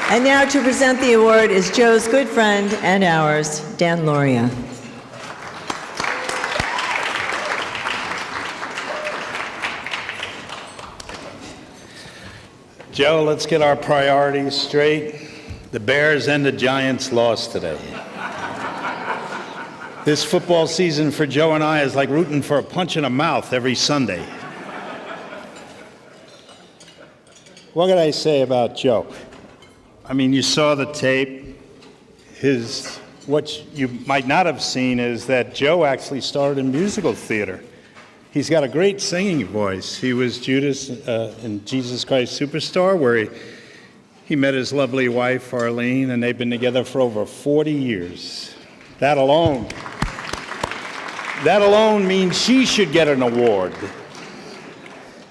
And now to present the award is Joe's good friend and ours, Dan Lauria. Joe, let's get our priorities straight. The Bears and the Giants lost today. This football season for Joe and I is like rooting for a punch in the mouth every Sunday. What can I say about Joe? I mean, you saw the tape. What you might not have seen is that Joe actually started in musical theater. He's got a great singing voice. He was Judas in Jesus Christ Superstar, where he met his lovely wife, Arlene, and they've been together for over 40 years. That alone means she should get an award.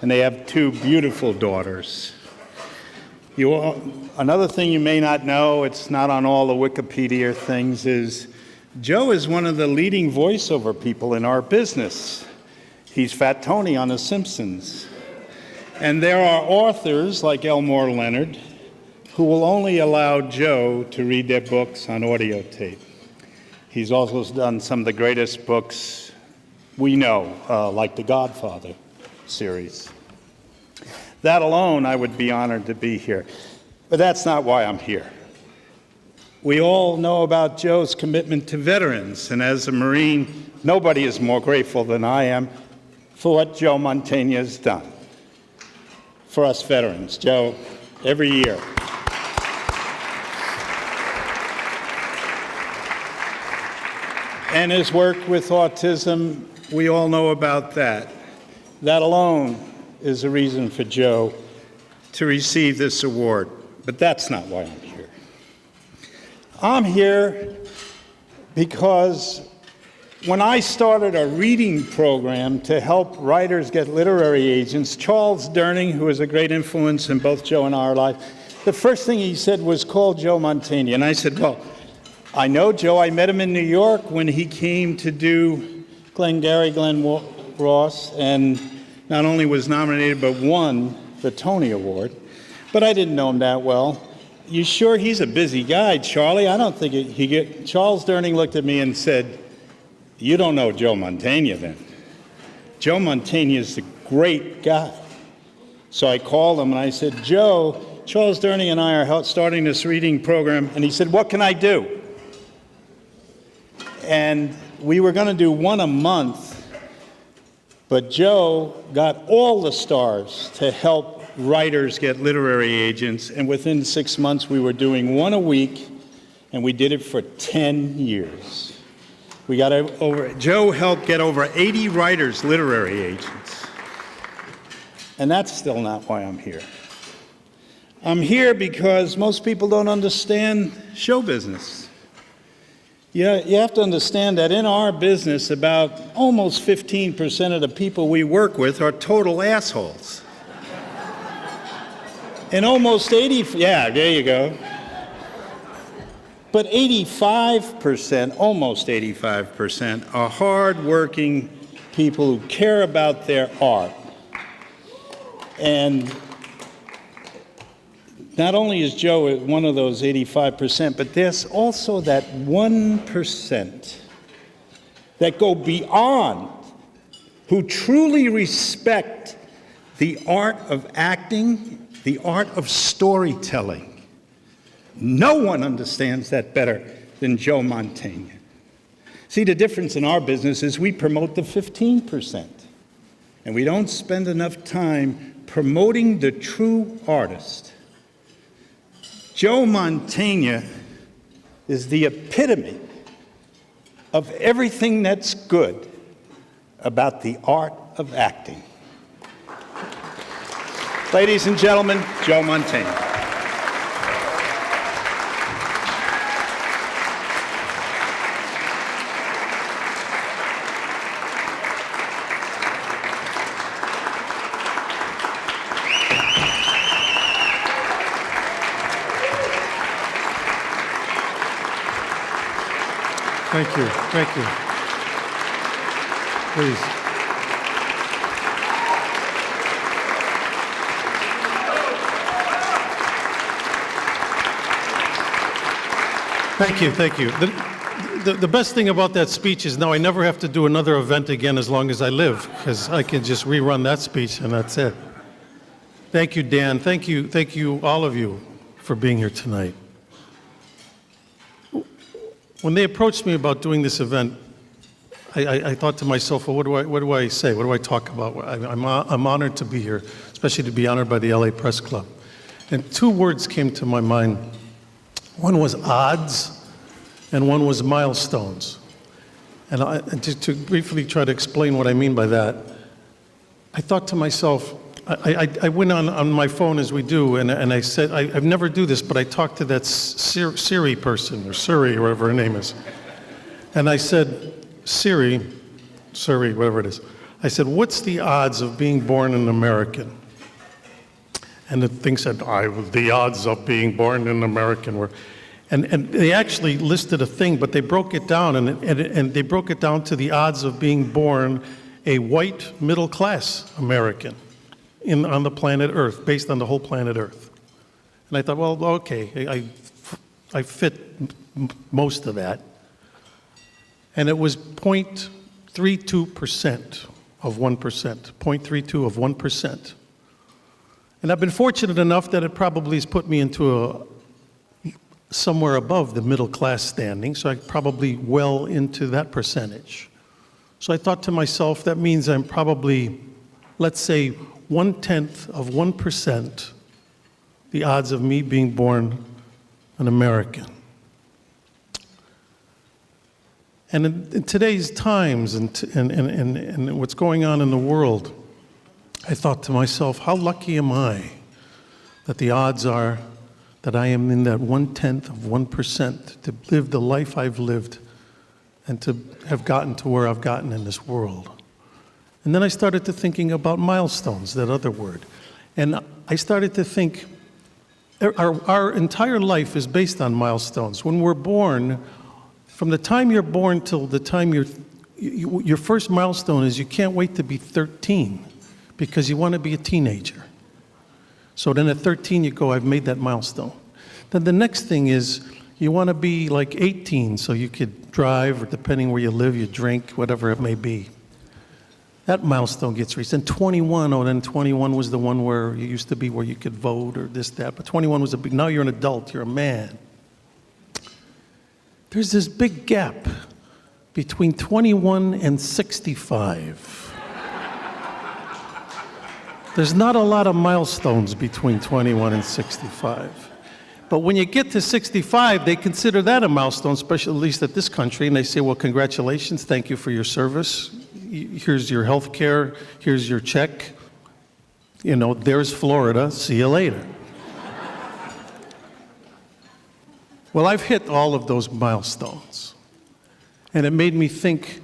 And they have two beautiful daughters. Another thing you may not know, it's not on all the Wikipedia things, is Joe is one of the leading voiceover people in our business. He's Fat Tony on The Simpsons. And there are authors like Elmore Leonard who will only allow Joe to read their books on audio tape. He's also done some of the greatest books we know, like the Godfather series. That alone, I would be honored to be here. But that's not why I'm here. We all know about Joe's commitment to veterans, and as a Marine, nobody is more grateful than I am for what Joe Mantegna has done for us veterans. Joe, every year. And his work with autism, we all know about that. That alone is a reason for Joe to receive this award. But that's not why I'm here. I'm here because when I started a reading program to help writers get literary agents, Charles Durning, who was a great influence in both Joe and our life, the first thing he said was, call Joe Mantegna. And I said, well, I know Joe. I met him in New York when he came to do Glenn Ross, and not only was nominated, but won the Tony Award. But I didn't know him that well. You sure he's a busy guy, Charlie? I don't think Charles Durning looked at me and said, you don't know Joe Mantegna then. Joe Mantegna is a great guy. So I called him and I said, Joe, Charles Durning and I are starting this reading program. And he said, what can I do? And we were going to do one a month. But Joe got all the stars to help writers get literary agents, and within 6 months we were doing one a week, and we did it for 10 years. Joe helped get over 80 writers literary agents. And that's still not why I'm here. I'm here because most people don't understand show business. You have to understand that in our business, about almost 15% of the people we work with are total assholes. And almost 80, yeah, there you go. But 85%, almost 85%, are hardworking people who care about their art. And not only is Joe one of those 85%, but there's also that 1% that go beyond, who truly respect the art of acting, the art of storytelling. No one understands that better than Joe Mantegna. See, the difference in our business is we promote the 15%, and we don't spend enough time promoting the true artist. Joe Mantegna is the epitome of everything that's good about the art of acting. Ladies and gentlemen, Joe Mantegna. Thank you. Thank you. Please. Thank you, thank you. The best thing about that speech is now I never have to do another event again as long as I live, because I can just rerun that speech and that's it. Thank you, Dan. Thank you, all of you, for being here tonight. When they approached me about doing this event, I thought to myself, well, what do I say? What do I talk about? I'm honored to be here, especially to be honored by the LA Press Club. And two words came to my mind. One was odds, and one was milestones. And to briefly try to explain what I mean by that, I thought to myself, I went on my phone as we do, and I said, I've never do this, but I talked to that Siri person, or Siri, or whatever her name is. And I said, Siri, whatever it is. I said, what's the odds of being born an American? And the thing said, the odds of being born an American were, and they actually listed a thing, but they broke it down, and they broke it down to the odds of being born a white middle-class American on the planet Earth, based on the whole planet Earth. And I thought, well, okay, I fit most of that. And it was 0.32% of 1%, 0.32 of 1%. And I've been fortunate enough that it probably has put me into somewhere above the middle class standing, so I'm probably well into that percentage. So I thought to myself, that means I'm probably, let's say, 1/10 of 1% the odds of me being born an American. And in today's times and what's going on in the world, I thought to myself, how lucky am I that the odds are that I am in that 1/10 of 1% to live the life I've lived and to have gotten to where I've gotten in this world. And then I started to thinking about milestones, that other word. And I started to think, our entire life is based on milestones. When we're born, from the time you're born till the time your first milestone is you can't wait to be 13 because you want to be a teenager. So then at 13 you go, I've made that milestone. Then the next thing is you want to be like 18 so you could drive, or depending where you live, you drink, whatever it may be. That milestone gets reached. And 21, then 21 was the one where you used to be where you could vote or this, that. But 21 was a big, now you're an adult, you're a man. There's this big gap between 21 and 65. There's not a lot of milestones between 21 and 65. But when you get to 65, they consider that a milestone, especially at least at this country, and they say, well, congratulations, thank you for your service. Here's your health care, here's your check. You know, there's Florida, see you later. Well, I've hit all of those milestones. And it made me think,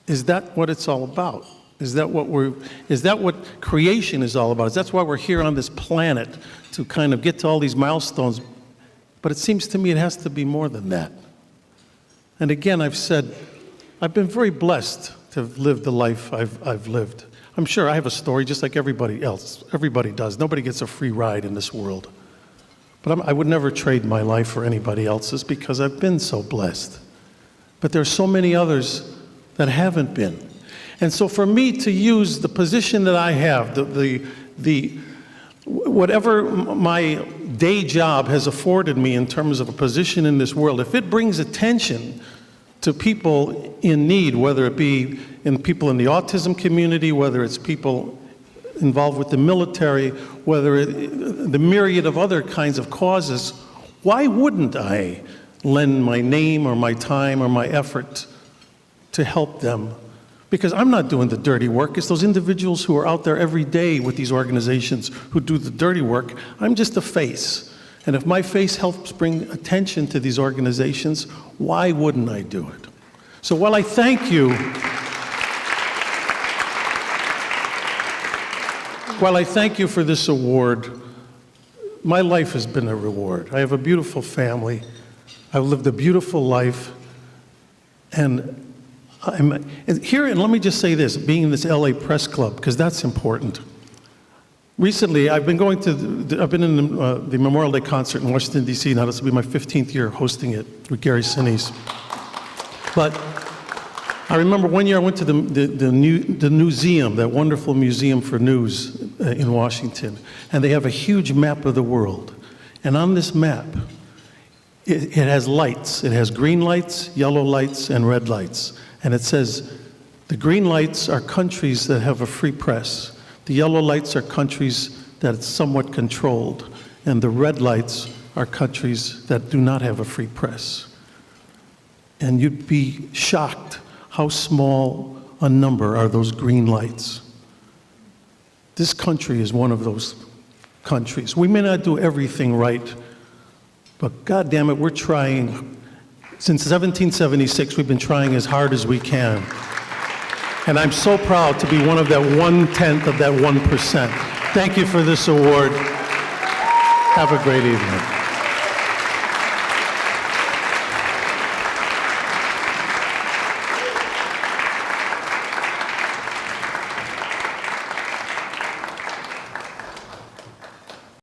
is that what it's all about? Is that what creation is all about? That's why we're here on this planet, to kind of get to all these milestones. But it seems to me it has to be more than that. And again, I've said, I've been very blessed to have lived the life I've lived. I'm sure I have a story just like everybody else. Everybody does. Nobody gets a free ride in this world. But I would never trade my life for anybody else's because I've been so blessed. But there's so many others that haven't been. And so for me to use the position that I have, whatever my day job has afforded me in terms of a position in this world, if it brings attention to people in need, whether it be people in the autism community, whether it's people involved with the military, whether the myriad of other kinds of causes, why wouldn't I lend my name or my time or my effort to help them? Because I'm not doing the dirty work. It's those individuals who are out there every day with these organizations who do the dirty work. I'm just a face. And if my face helps bring attention to these organizations, why wouldn't I do it? So while I thank you for this award, my life has been a reward. I have a beautiful family. I've lived a beautiful life. And here, and let me just say this, being in this LA Press Club, because that's important. Recently, I've been going to, I've been in the Memorial Day concert in Washington, D.C. Now this will be my 15th year hosting it with Gary Sinise. But I remember one year I went to the museum, that wonderful museum for news in Washington, and they have a huge map of the world. And on this map, it has lights. It has green lights, yellow lights, and red lights. And it says, the green lights are countries that have a free press. The yellow lights are countries that it's somewhat controlled. And the red lights are countries that do not have a free press. And you'd be shocked how small a number are those green lights. This country is one of those countries. We may not do everything right, but God damn it, we're trying. Since 1776, we've been trying as hard as we can. And I'm so proud to be one of that 1/10 of that 1%. Thank you for this award. Have a great evening.